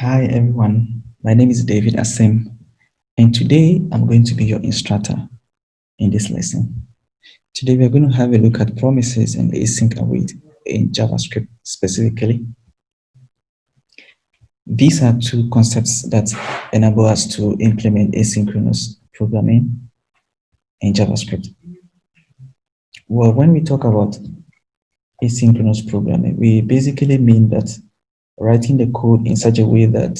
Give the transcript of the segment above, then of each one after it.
Hi everyone, my name is David Asim, and today I'm going to be your instructor in this lesson. Today we're going to have a look at promises and async await in JavaScript specifically. These are two concepts that enable us to implement asynchronous programming in JavaScript. Well, when we talk about asynchronous programming, we basically mean that writing the code in such a way that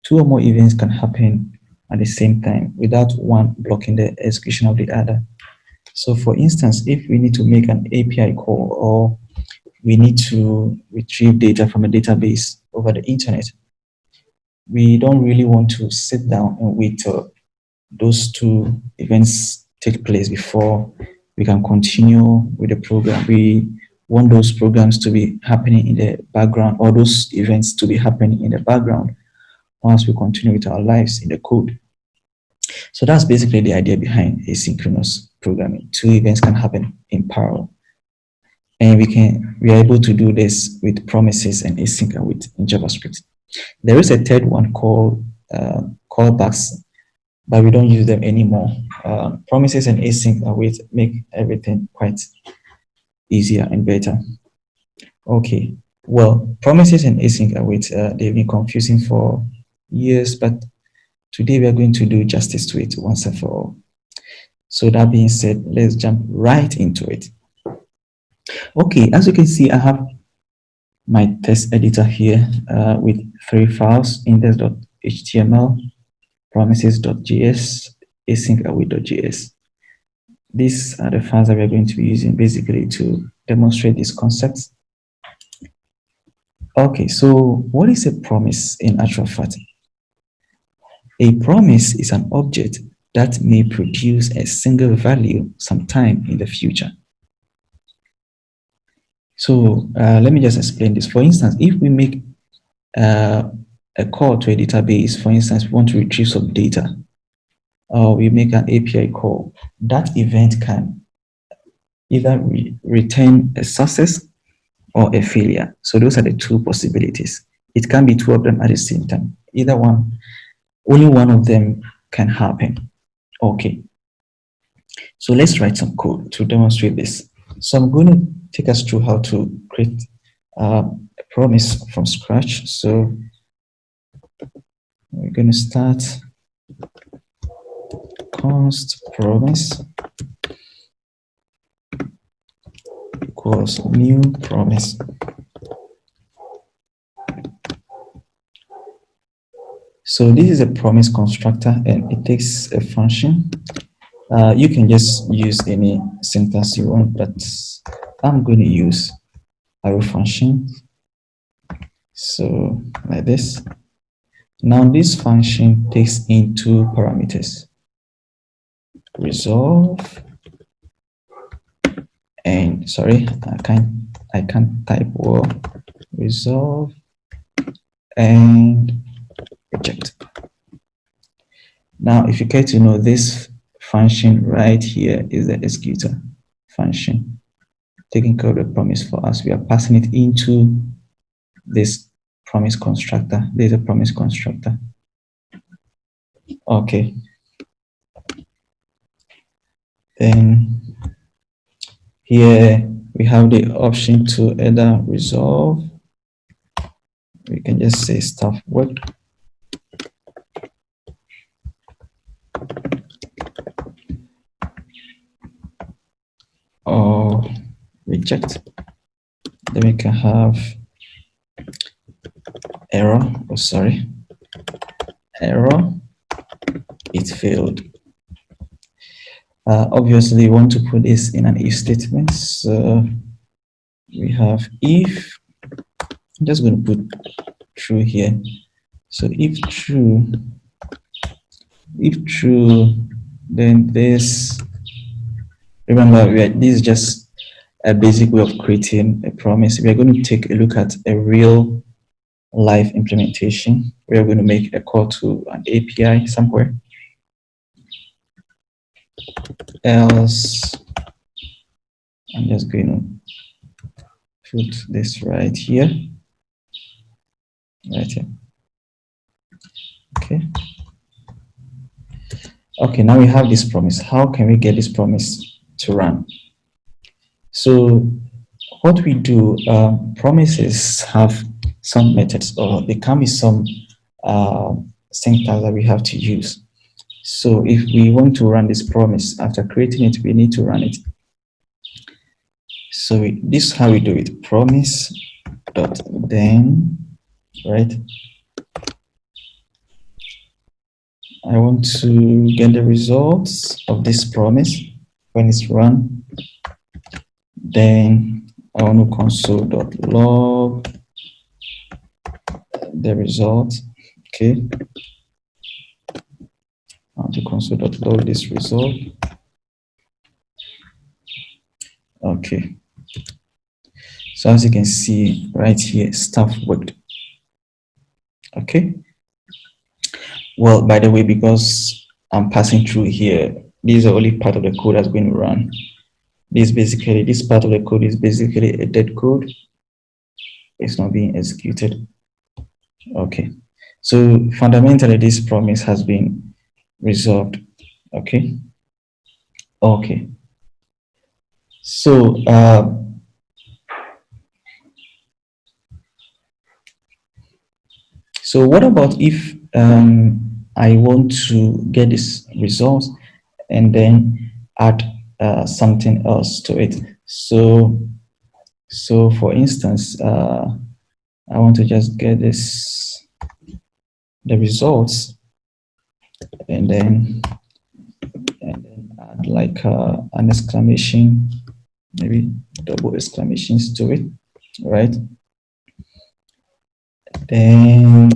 two or more events can happen at the same time without one blocking the execution of the other. So for instance, if we need to make an API call or we need to retrieve data from a database over the internet, we don't really want to sit down and wait till those two events take place before we can continue with the program. We want those programs to be happening in the background, or those events to be happening in the background once we continue with our lives in the code. So that's basically the idea behind asynchronous programming. Two events can happen in parallel. And we are able to do this with promises and async await in JavaScript. There is a third one called callbacks, but we don't use them anymore. Promises and async await make everything quite easier and better. Okay, well, promises and async await, they've been confusing for years, but today we are going to do justice to it once and for all. So that being said, let's jump right into it. Okay, as you can see, I have my text editor here with three files: index.html, promises.js, async-await.js. These are the files that we're going to be using basically to demonstrate these concepts. Okay, so what is a promise in actual fact? A promise is an object that may produce a single value sometime in the future. So let me just explain this. For instance, if we make a call to a database, for instance, we want to retrieve some data, or we make an API call, that event can either return a success or a failure. So those are the two possibilities. It can be two of them at the same time. Either one, only one of them can happen. Okay. So let's write some code to demonstrate this. So I'm going to take us through how to create a promise from scratch. So we're going to start const promise equals new promise. So this is a promise constructor, and it takes a function. You can just use any syntax you want, but I'm going to use arrow function. So like this. Now this function takes in two parameters: resolve and I can't type well. Resolve and reject. Now, if you care to know, this function right here is the executor function, taking care of the promise for us. We are passing it into this promise constructor. There's a promise constructor. Okay. Then here we have the option to either resolve. We can just say stuff work. Or reject. Then we can have error. Oh, sorry. Error. It failed. Obviously, we want to put this in an if statement. So we have if. I'm just going to put true here. So if true, then this. Remember, this is just a basic way of creating a promise. We are going to take a look at a real live implementation. We are going to make a call to an API somewhere. Else, I'm just going to put this right here. Right here. Okay. Okay, now we have this promise. How can we get this promise to run? So what we do, promises have some methods, or there can be some uh, syntax that we have to use. So if we want to run this promise, after creating it, we need to run it. So this is how we do it. Promise dot then, right? I want to get the results of this promise when it's run. Then I want to console.log the result. Okay. I want to console.log this result. Okay. So as you can see right here, stuff worked. Okay. Well, by the way, because I'm passing through here, this is the only part of the code that's going to run. This part of the code is basically a dead code. It's not being executed. Okay. So fundamentally, this promise has been resolved. Okay. Okay. So so what about if I want to get this result and then add something else to it? So for instance, I want to just get the results and then add like an exclamation, maybe double exclamations to it, right? Then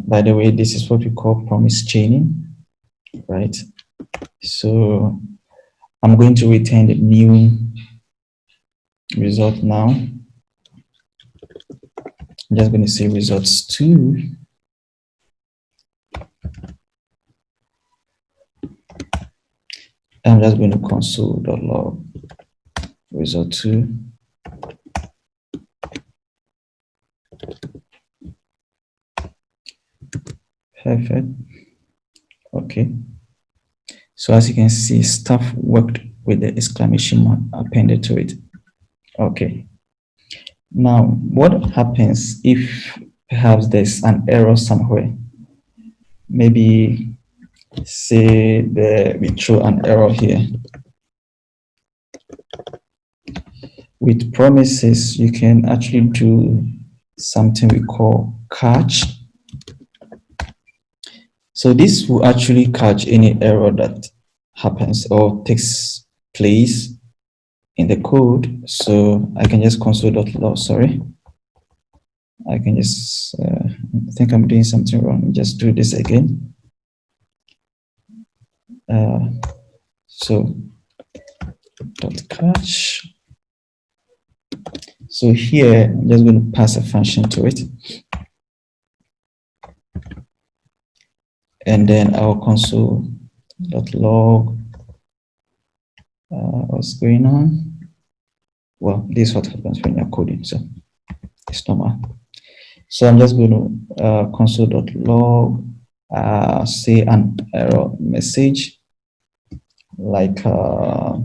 by the way, this is what we call promise chaining, right? So I'm going to return the new result now. I'm just going to say results 2. I'm just going to console.log result 2. Perfect. Okay. So as you can see, stuff worked with the exclamation mark appended to it. Okay. Now, what happens if perhaps there's an error somewhere? Maybe say we throw an error here. With promises, you can actually do something we call catch. So this will actually catch any error that happens or takes place in the code. So I can just console.log, sorry. I can just, I think I'm doing something wrong. Just do this again. So dot catch. So here, I'm just going to pass a function to it. And then our console.log, what's going on? Well, this is what happens when you're coding, so it's normal. So I'm just going to console.log, say an error message, like, let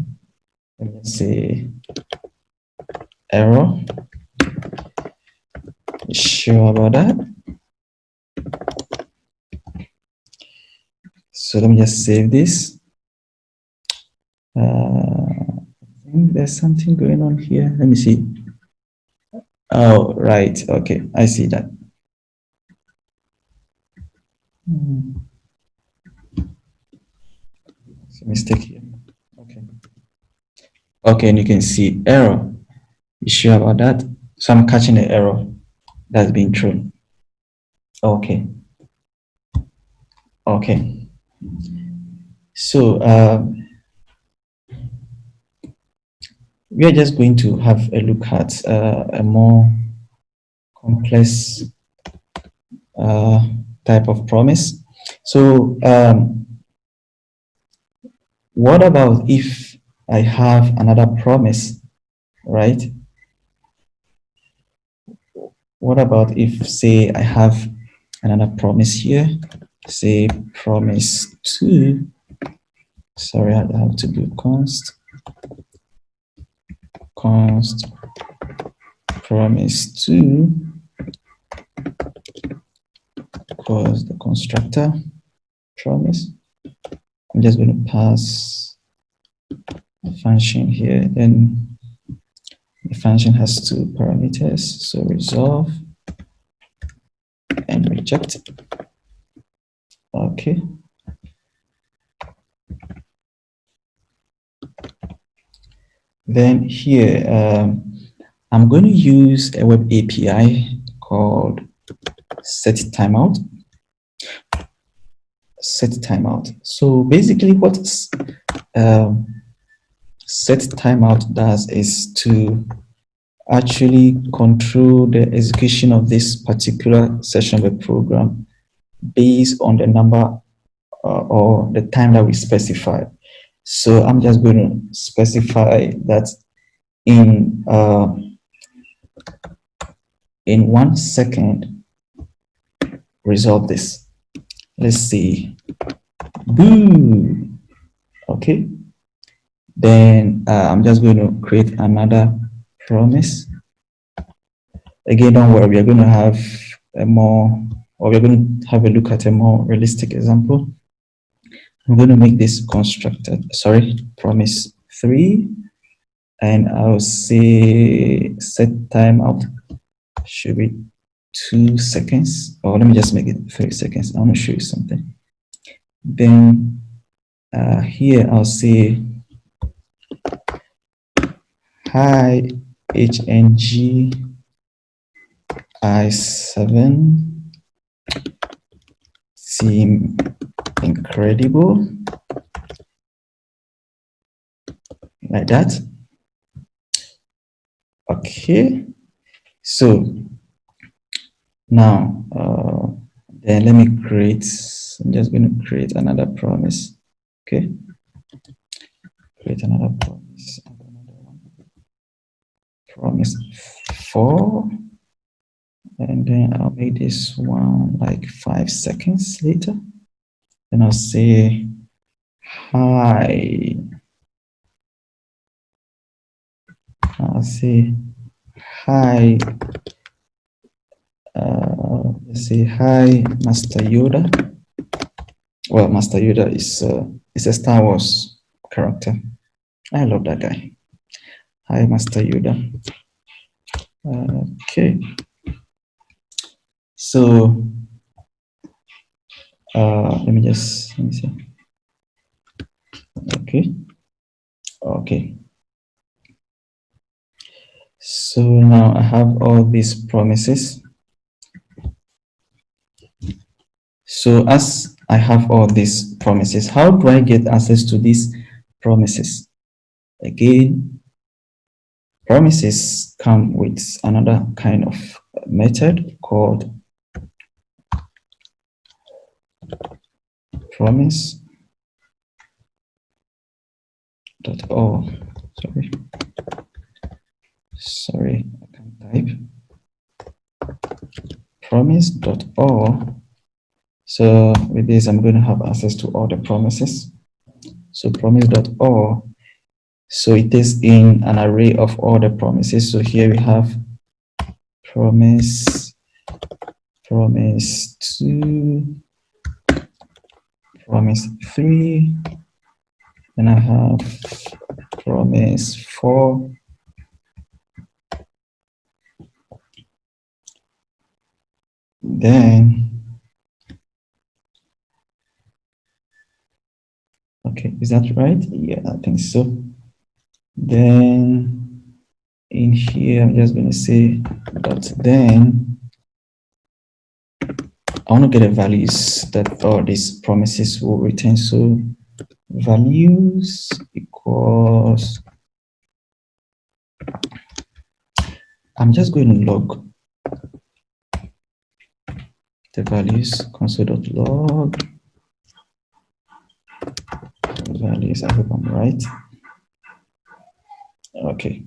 me say, error. Sure about that. So let me just save this. I think there's something going on here. Let me see. Oh, right. Okay, I see that. It's a mistake here. Okay. Okay, and you can see error. You sure about that? So I'm catching the error that's being thrown. Okay. Okay. So we are just going to have a look at a more complex type of promise. So what about if I have another promise, right? What about if, say, I have another promise here, say promise 2, sorry, I have to do const promise 2 equals the constructor promise. I'm just going to pass the function here, then the function has 2 parameters, so resolve and reject. Okay. Then here, I'm going to use a web API called set timeout. So basically what set timeout does is to actually control the execution of this particular session of the program based on the number or the time that we specify. So I'm just going to specify that in 1 second, resolve this. Let's see. Boom. Okay. Then I'm just going to create another promise. Again, don't worry, we're going to have we're going to have a look at a more realistic example. I'm going to make this promise 3, and I'll say set timeout should be 2 seconds, or let me just make it 3 seconds. I want to show you something. Then here I'll say hi HNG I7 seem incredible, like that. Okay, so now then let me create, I'm just going to create another promise. Okay, create another promise, promise 4, and then I'll make this one like 5 seconds later. Then I'll say hi. I'll say hi. Let's say hi, Master Yoda. Well, Master Yoda is a Star Wars character. I love that guy. Hi, Master Yoda. Okay. So let me see. Okay. So now I have all these promises. So as I have all these promises, how do I get access to these promises? Again, promises come with another kind of method called promise.o. Sorry, I can't type. Promise.o. So with this, I'm going to have access to all the promises. So promise.o. So it is in an array of all the promises. So here we have promise 2, promise 3, then I have promise 4, then okay, is that right? Yeah, I think so. Then in here, I'm just going to say dot then I want to get the values that all these promises will return. So values equals, I'm just going to log the values, console.log values. I hope I'm right. Okay.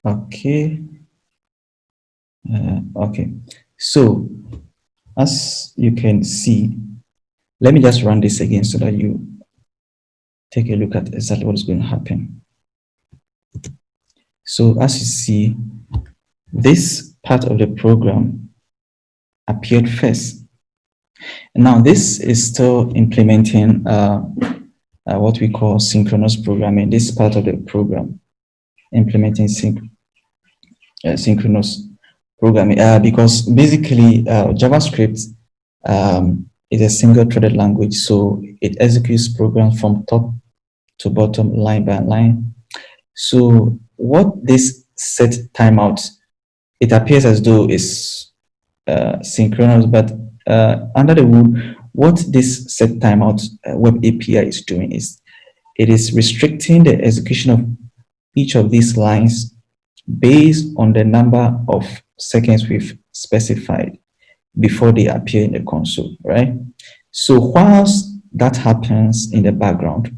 Okay. Okay. So as you can see, let me just run this again so that you take a look at exactly what is going to happen. So as you see, this part of the program appeared first. Now this is still implementing what we call synchronous programming. This part of the program implementing synchronous programming because basically JavaScript is a single-threaded language, so it executes programs from top to bottom, line by line. So what this set timeout, it appears as though it's synchronous, but under the hood, what this set timeout web API is doing is it is restricting the execution of each of these lines based on the number of seconds we've specified before they appear in the console, right? So whilst that happens in the background,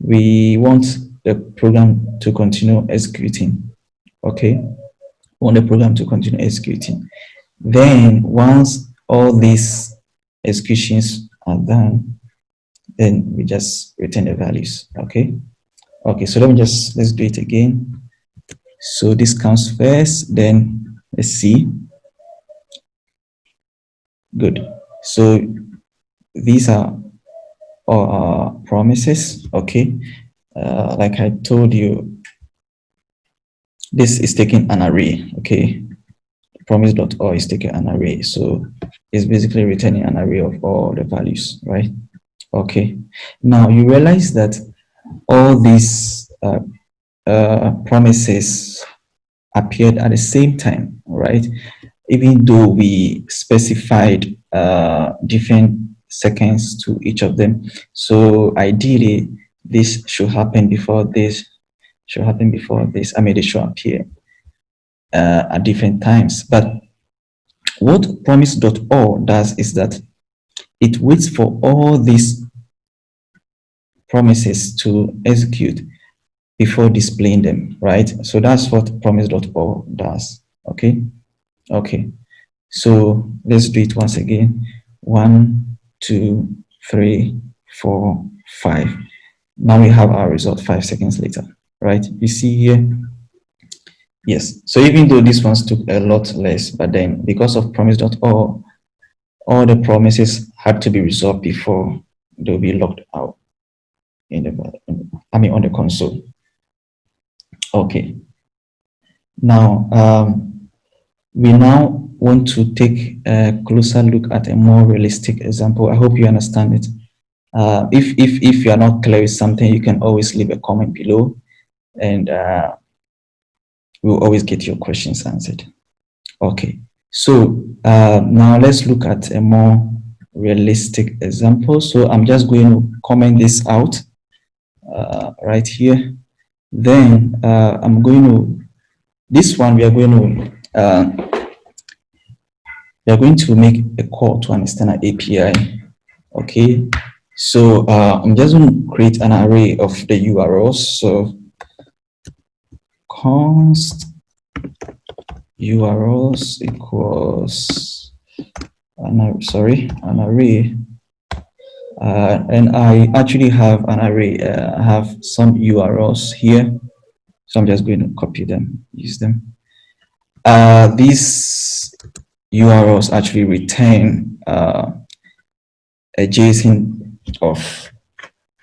we want the program to continue executing, okay? We want the program to continue executing. Then once all these executions are done, then we just return the values, okay? Okay, so let's do it again. So this comes first, then let's see. Good. So these are our promises, okay? Like I told you, this is taking an array, okay? Promise.or is taking an array, so it's basically returning an array of all the values, right? Okay. Now you realize that all these promises appeared at the same time, right? Even though we specified different seconds to each of them. So ideally, this should happen before this, I mean, they should appear at different times. But what promise.or does is that it waits for all these promises to execute before displaying them, right? So that's what promise.or does, okay? Okay, so let's do it once again. 1, 2, 3, 4, 5. Now we have our result 5 seconds later, right? You see here? Yes. So even though this ones took a lot less, but then because of promise.or, all the promises had to be resolved before they'll be logged out in on the console. Okay. Now, we now want to take a closer look at a more realistic example. I hope you understand it. If you are not clear with something, you can always leave a comment below, and we'll always get your questions answered. Okay, so now let's look at a more realistic example. So I'm just going to comment this out right here. Then I'm going to, this one we are going to make a call to an external API. Okay, so I'm just going to create an array of the URLs. So const URLs equals an array, and I actually have an array. I have some URLs here, so I'm just going to copy them, use them. These URLs actually retain a JSON of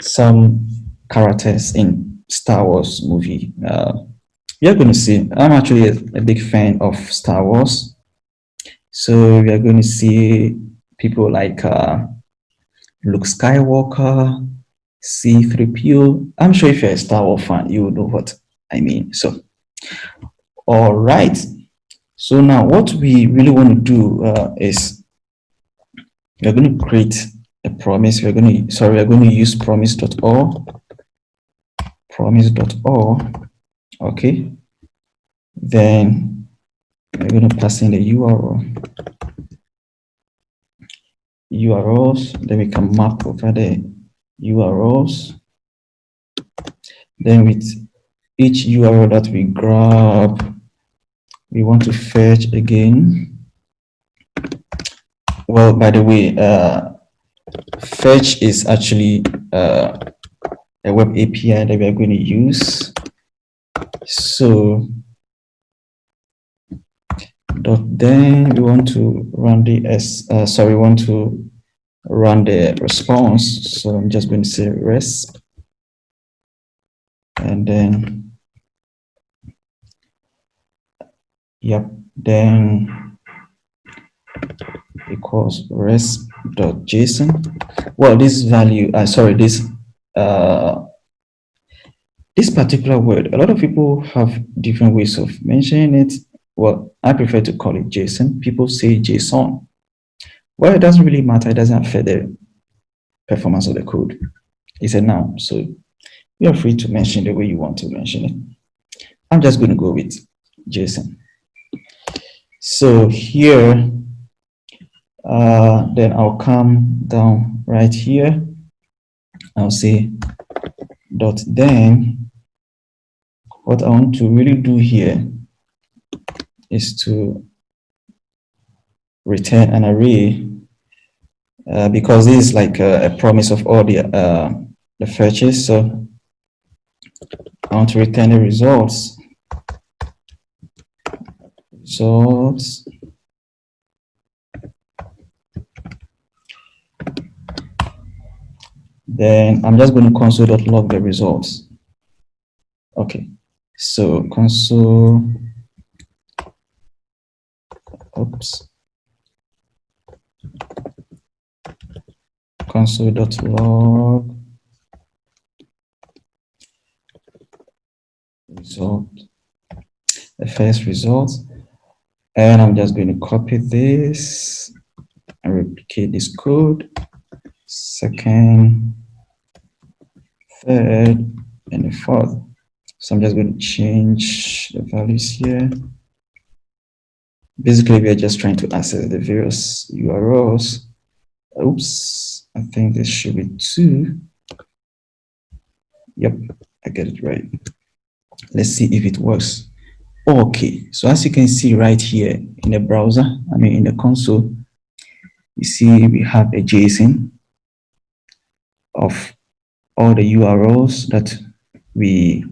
some characters in Star Wars movie. You're going to see, I'm actually a big fan of Star Wars. So we are going to see people like Luke Skywalker, C-3PO. I'm sure if you're a Star Wars fan, you know what I mean. So, all right. So now what we really want to do is we're going to create a promise. We're going to use promise.or, okay. Then we're going to pass in the URLs, then we can map over the URLs. Then with each URL that we grab, we want to fetch again. Well, by the way, fetch is actually a web API that we are going to use. So then we want to run the we want to run the response. So I'm just going to say resp, and then then equals resp.json. Well, this value, this particular word, a lot of people have different ways of mentioning it. Well, I prefer to call it JSON. People say JSON. Well, it doesn't really matter. It doesn't affect the performance of the code. It's a noun, so you are free to mention the way you want to mention it. I'm just going to go with JSON. So here, then I'll come down right here. I'll say dot then. What I want to really do here is to return an array because this is like a promise of all the fetches. So I want to return the results. Then I'm just going to console.log the results. Okay, so console.log result, the first result, and I'm just going to copy this and replicate this code. Second, third, and the fourth. So I'm just going to change the values here. Basically, we are just trying to access the various URLs. Oops, I think this should be 2. Yep, I get it right. Let's see if it works. Okay, so as you can see right here in the browser, in the console, you see we have a JSON of all the URLs that we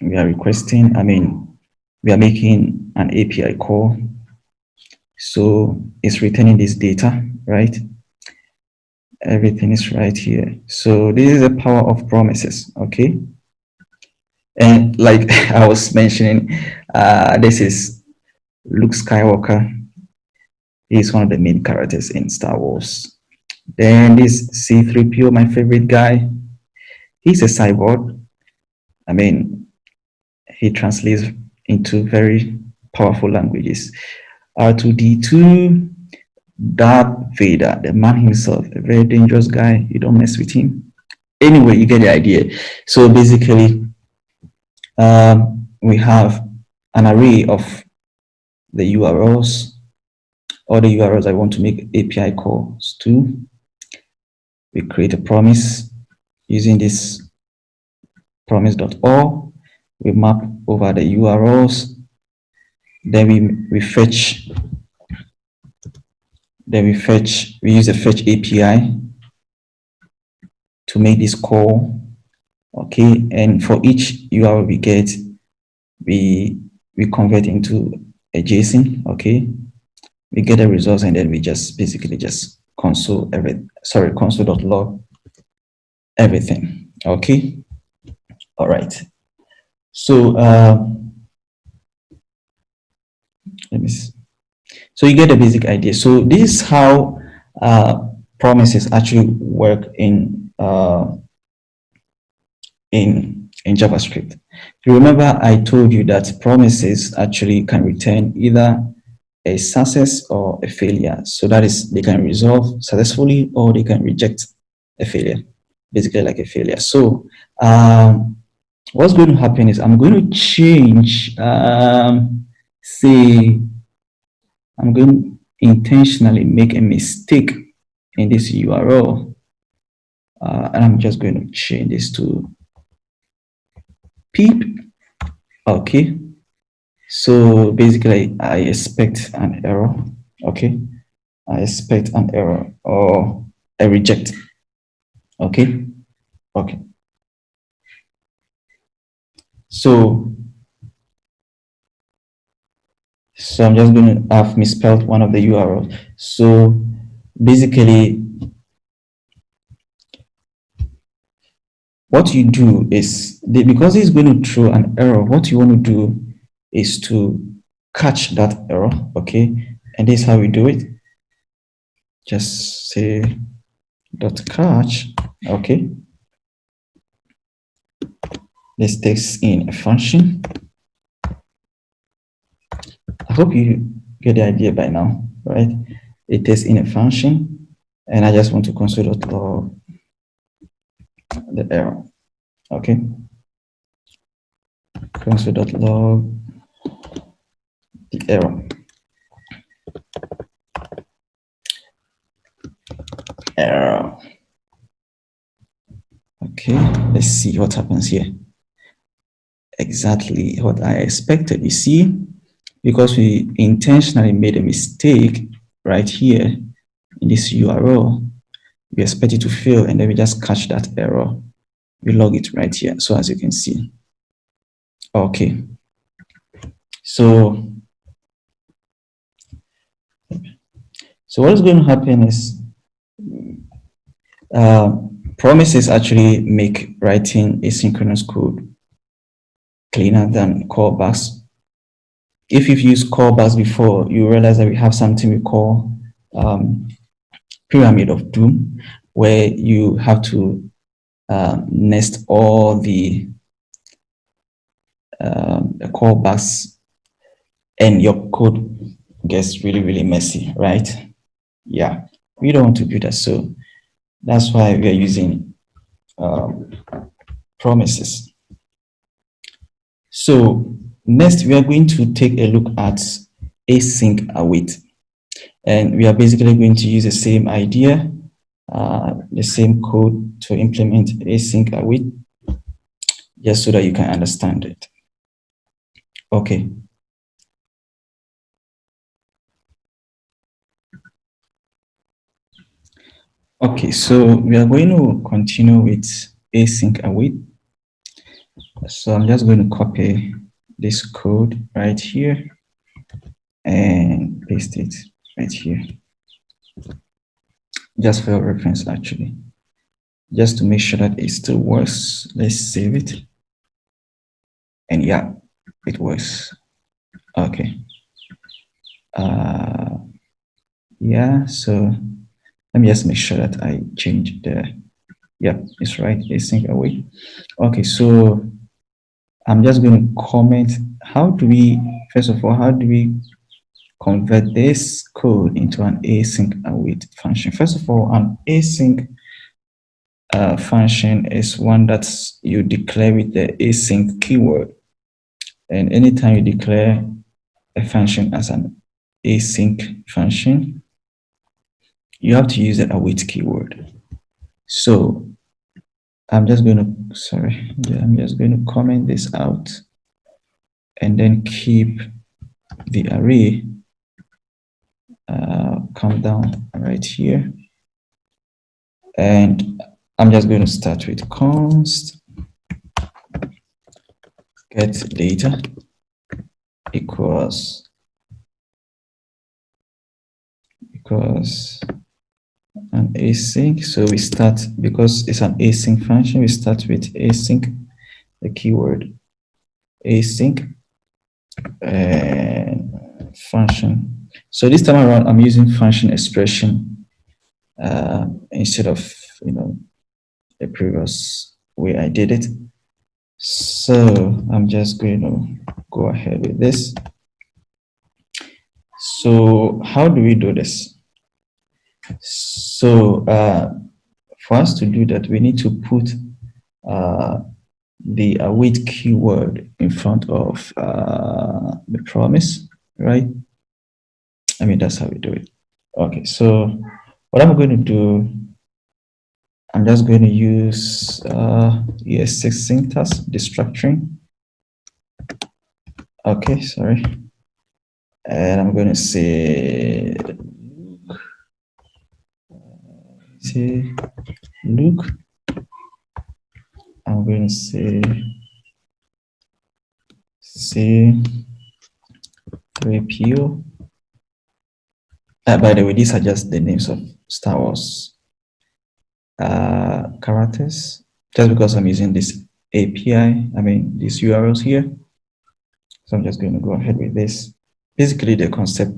are requesting. We are making an API call. So it's returning this data, right? Everything is right here. So this is the power of promises, okay? And like I was mentioning, this is Luke Skywalker. He's one of the main characters in Star Wars. Then this C-3PO, my favorite guy. He's a cyborg. He translates into very powerful languages. R2-D2, Darth Vader, the man himself, a very dangerous guy. You don't mess with him. Anyway, you get the idea. So basically, we have an array of the URLs, all the URLs I want to make API calls to. We create a promise using this promise.all. We map over the URLs. Then we fetch. Then we use a fetch API to make this call. Okay, and for each URL we get, we convert into a JSON. Okay, we get the results, and then we just basically just console.log everything. Okay, all right. So let me see. So you get the basic idea. So this is how promises actually work in JavaScript. You remember I told you that promises actually can return either a success or a failure. So that is, they can resolve successfully or they can reject a failure, basically like a failure. So what's going to happen is I'm going to change, say, I'm going to intentionally make a mistake in this URL. And I'm just going to change this to peep. Okay, so basically I expect an error. Okay, I expect an error or a reject. Okay, okay. So I'm just going to have misspelled one of the URLs. So basically, what you do is, because it's going to throw an error, what you want to do is to catch that error, okay? And this is how we do it. Just say dot catch, okay? This takes in a function. I hope you get the idea by now, right? It takes in a function, and I just want to console.log the error, okay? Console.log the error. Okay, let's see what happens here. Exactly what I expected. You see, because we intentionally made a mistake right here in this URL, we expect it to fail, and then we just catch that error. We log it right here. So as you can see, okay. So what is going to happen is promises actually make writing asynchronous code cleaner than callbacks. If you've used callbacks before, you realize that we have something we call pyramid of doom, where you have to nest all the callbacks, and your code gets really, really messy, right? Yeah, we don't want to do that. So that's why we are using promises. So next, we are going to take a look at async await. And we are basically going to use the same idea, the same code to implement async await, just so that you can understand it. Okay. Okay, so we are going to continue with async await. So I'm just going to copy this code right here and paste it right here, just for your reference, actually, just to make sure that it still works. Let's save it. And yeah, it works. Okay. Yeah, so let me just make sure that I change the, yeah, it's right, async await. Okay, so I'm just going to comment, how do we, first of all, how do we convert this code into an async await function? First of all, an async function is one that you declare with the async keyword. And anytime you declare a function as an async function, you have to use the await keyword. So I'm just going to comment this out and then keep the array come down right here. And I'm just going to start with const get data equals an async. So we start, because it's an async function, we start with async, the keyword async, and function. So this time around, I'm using function expression instead of, the previous way I did it. So I'm just going to go ahead with this. So how do we do this? So for us to do that, we need to put the await keyword in front of the promise, right? I mean, that's how we do it. Okay, so what I'm going to do, I'm just going to use ES6 syntax, destructuring. Okay, sorry. And I'm going to say look. I'm going to say 3PO. By the way, these are just the names of Star Wars characters. Just because I'm using this API, I mean these URLs here. So I'm just going to go ahead with this. Basically, the concept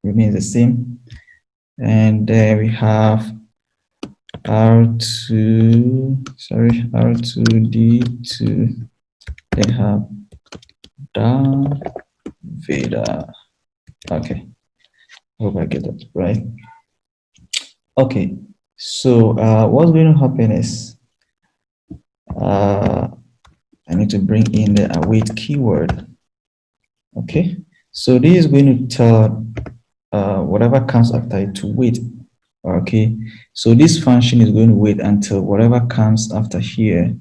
remains the same. And there we have R2D2. They have Darth Vader. Okay, hope I get that right. Okay, so what's going to happen is I need to bring in the await keyword. Okay, so this is going to tell whatever comes after it to wait. Okay, so this function is going to wait until whatever comes after here,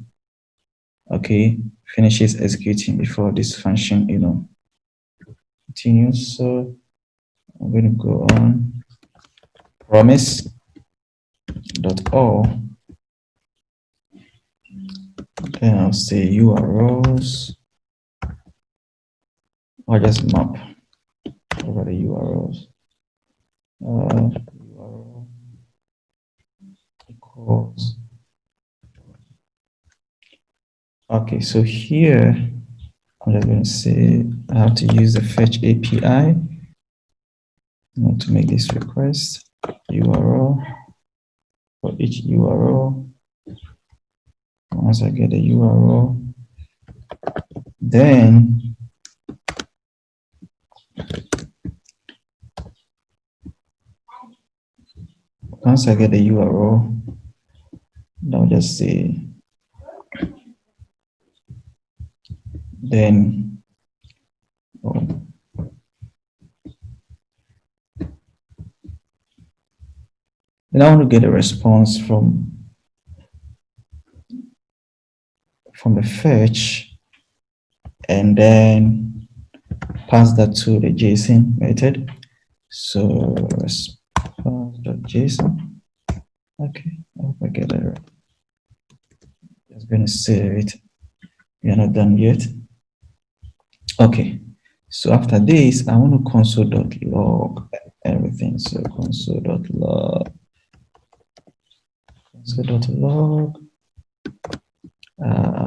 okay, finishes executing before this function, continues. So I'm going to go on promise.all. Then I'll say URLs. Or just map over the URLs. URL equals. Okay, so here I'm just going to say I have to use the fetch API to make this request. URL for each URL. Once I get the URL, then once I get the URL, I'll just say, then then I want to get a response from the fetch, and then pass that to the JSON method. So response.json. Okay, I hope I get it right. Just going to save it. We are not done yet. Okay, so after this, I want to console.log everything. So console.log.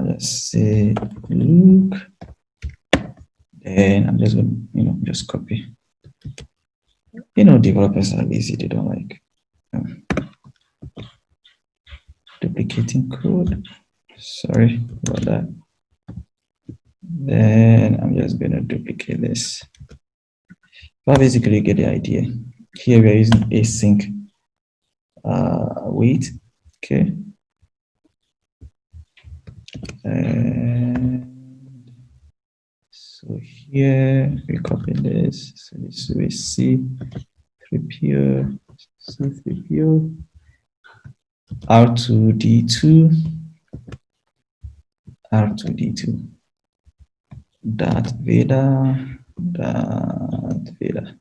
Let's say look, and I'm just going to just copy. Developers are lazy; they don't like duplicating code. Sorry about that. Then I'm just going to duplicate this. But basically, you get the idea. Here we are using async wait. Okay. And so here we copy this. So this will be C3PO, C3PO, R2D2, R2D2, Darth Vader, Darth Vader.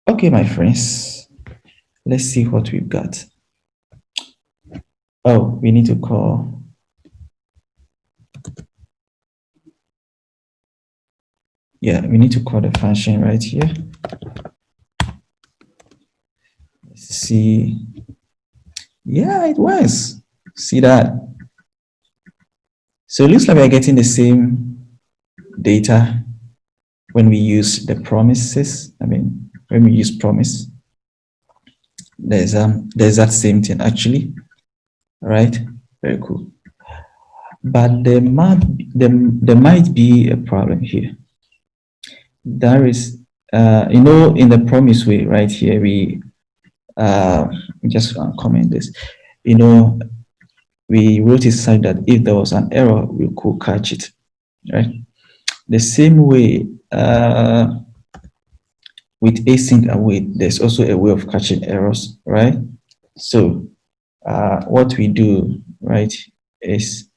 Okay, my friends, let's see what we've got. Oh, we need to call. Yeah, we need to call the function right here. Let's see. Yeah, it was. See that? So it looks like we're getting the same data when we use the promises. I mean, when we use promise, there's that same thing actually. All right, very cool. But there might be a problem here. There is, in the promise way right here, we just comment this. We wrote it such that if there was an error, we could catch it, right? The same way with async await, there's also a way of catching errors, right? So what we do, right, is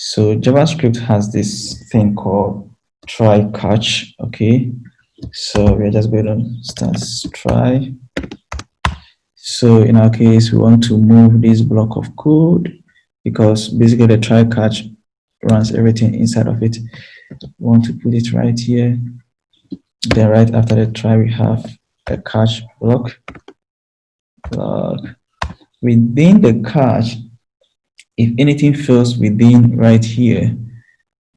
So JavaScript has this thing called try catch. Okay, so we're just going to start try. So in our case, we want to move this block of code because basically the try catch runs everything inside of it. We want to put it right here. Then right after the try, we have a catch block. Within the catch, if anything fails within right here,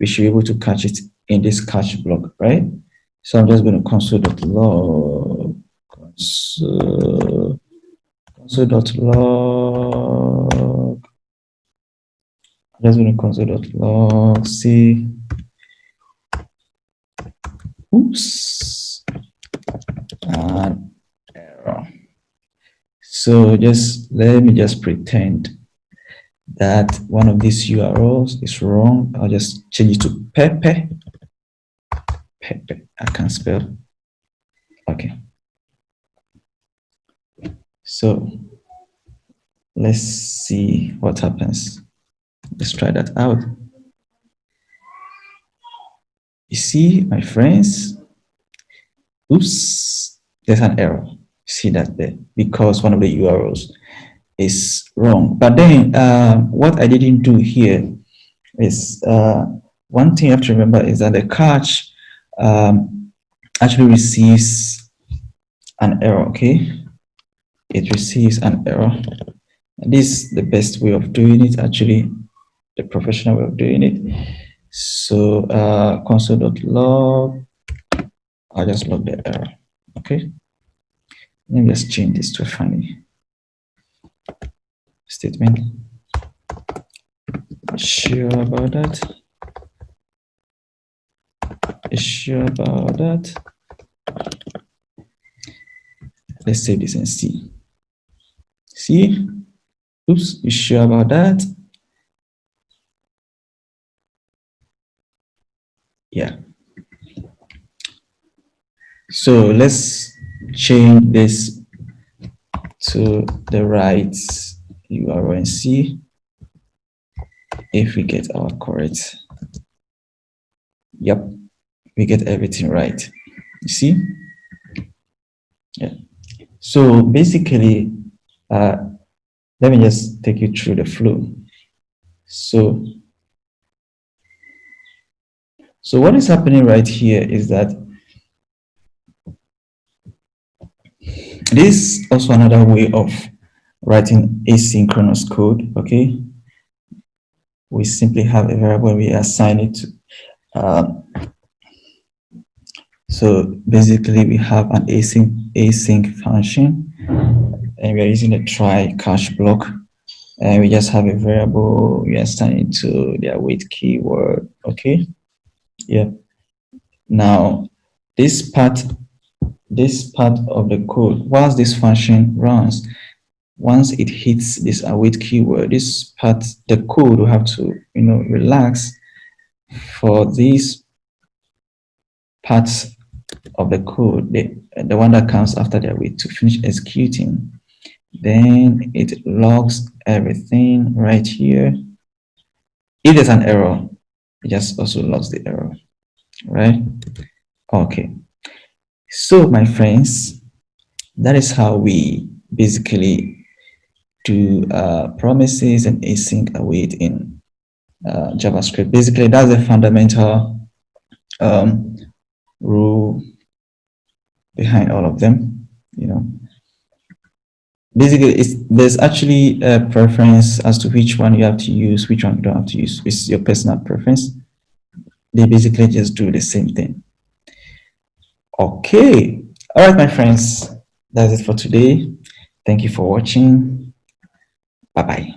we should be able to catch it in this catch block, right? So I'm just going to console.log, console.log. I'm just going to console.log, see, oops, and error. So let me just pretend that one of these URLs is wrong. I'll just change it to Pepe. Pepe, I can't spell. Okay. So let's see what happens. Let's try that out. You see, my friends, oops, there's an error. See that there because one of the URLs is wrong. But then what I didn't do here is one thing you have to remember is that the catch actually receives an error. Okay, it receives an error. This is the best way of doing it, actually, the professional way of doing it. So console.log, I'll just log the error. Okay, let me just change this to a funny statement. Sure about that? Sure about that? Let's save this and see. See? Oops, you sure about that? Yeah. So let's change this to the right URL and see if we get our correct. Yep, we get everything right. You see? Yeah. So basically, let me just take you through the flow. So what is happening right here is that this is also another way of writing asynchronous code. Okay, we simply have a variable, we assign it to so basically we have an async function, and we are using a try catch block, and we just have a variable we assign it to the await keyword. Okay, yeah. Now this part of the code, once this function runs, once it hits this await keyword, this part, the code will have to, relax for these parts of the code, the one that comes after the await, to finish executing. Then it logs everything right here. If there's an error, it just also logs the error, right? Okay. So my friends, that is how we basically do promises and async await in JavaScript. Basically, that's the fundamental rule behind all of them. Basically, there's actually a preference as to which one you have to use, which one you don't have to use. It's your personal preference. They basically just do the same thing. Okay. All right, my friends, that's it for today. Thank you for watching. Bye-bye.